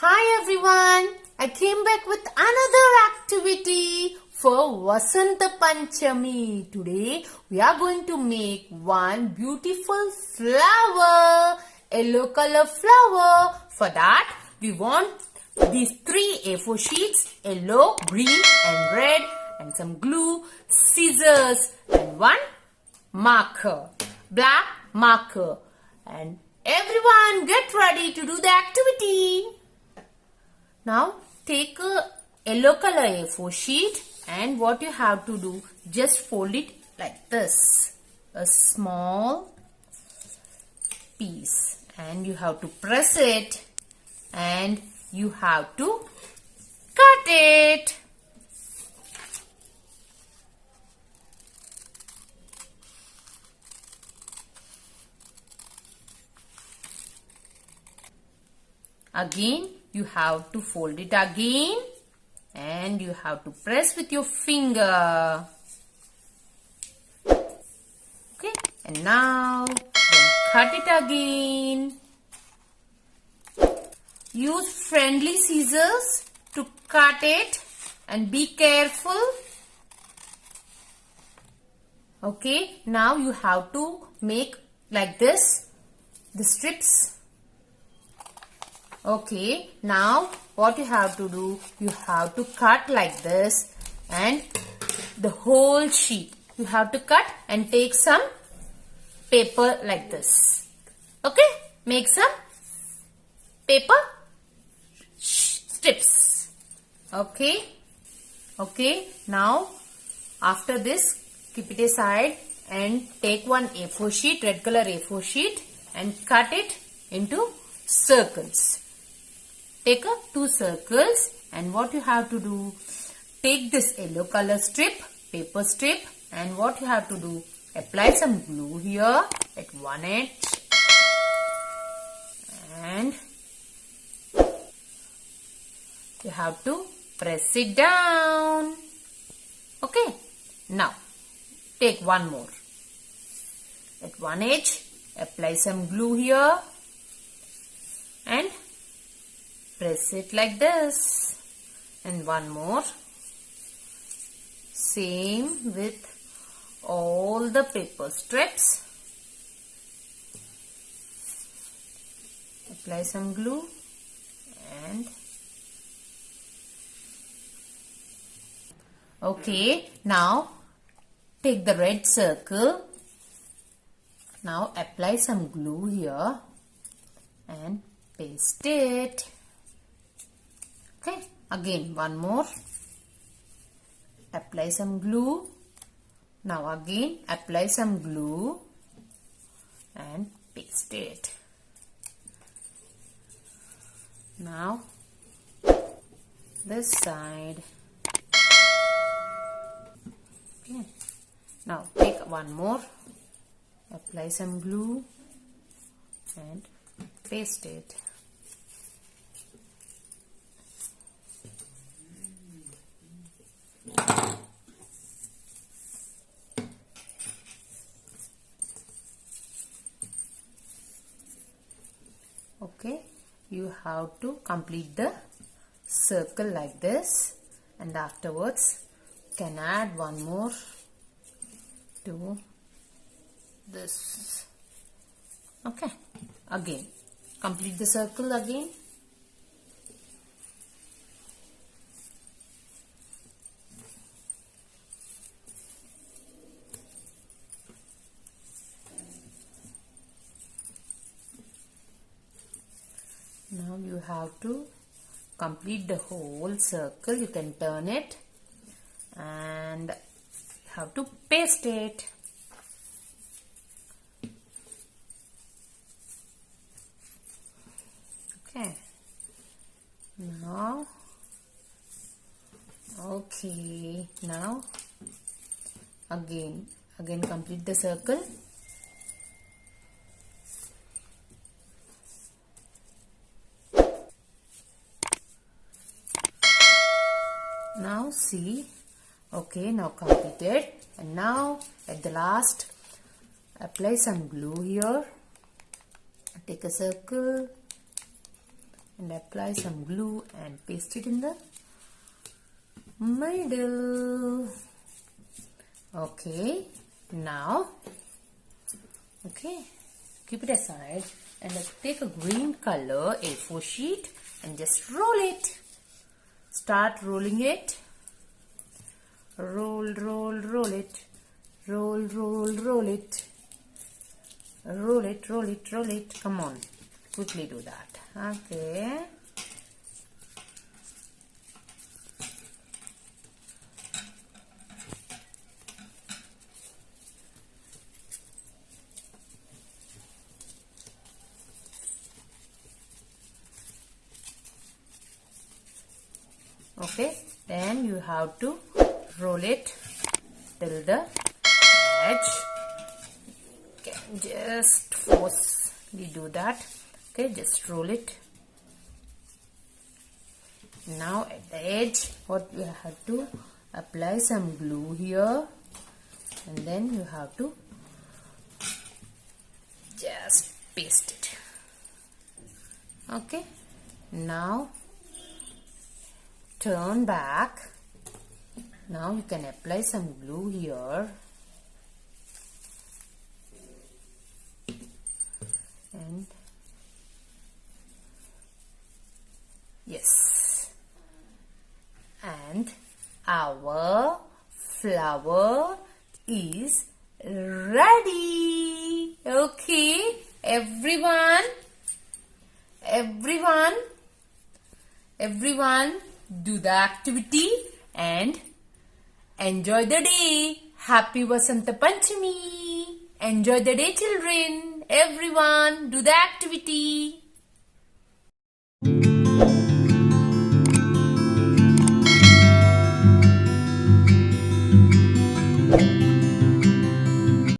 Hi everyone, I came back with another activity for Basant Panchami. Today we are going to make one beautiful flower, yellow color flower. For that we want these 3 A4 sheets, yellow, green and red, and some glue, scissors and one marker, black marker. And everyone get ready to do the activity. Now take a yellow color A4 sheet and what you have to do, just fold it like this, a small piece, and you have to press it and you have to cut it. Again you have to fold it again and you have to press with your finger. Okay, and now then cut it again. Use friendly scissors to cut it and be careful. Okay, now you have to make like this, the strips. Okay, now what you have to do, you have to cut like this and the whole sheet. You have to cut and take some paper like this. Okay, make some paper strips. Okay, now after this, keep it aside and take one A4 sheet, red color A4 sheet, and cut it into circles. Take 2 circles, and what you have to do, take this yellow color strip, paper strip, and what you have to do, apply some glue here at one edge and you have to press it down. Okay, now take one more. At one edge, apply some glue here and press it like this, and one more. Same with all the paper strips. Apply some glue and okay, now take the red circle. Now apply some glue here and paste it. Okay, again one more. Apply some glue. Now again apply some glue and paste it. Now this side. Okay. Now take one more. Apply some glue and paste it. Okay, you have to complete the circle like this, and afterwards can add one more to this. Okay, again complete the circle again. Now you have to complete the whole circle. You can turn it and you have to paste it. Okay. Now, okay. Now, again complete the circle. Now see, okay, now completed, and now at the last apply some glue here, take a circle and apply some glue and paste it in the middle. Okay, now keep it aside and let's take a green color A4 sheet and just roll it. Start rolling it. Roll, roll, roll it. Roll, roll, roll it. Roll it, roll it, roll it. Come on, quickly do that. Okay. Okay, then you have to roll it till the edge. You can just forcefully do that. Okay, just roll it. Now at the edge, what you have to apply some glue here, and then you have to just paste it. Okay, now turn back. Now you can apply some glue here and yes, and our flower is ready. Okay, everyone do the activity and enjoy the day. Happy Basant Panchami. Enjoy the day, children. Everyone do the activity.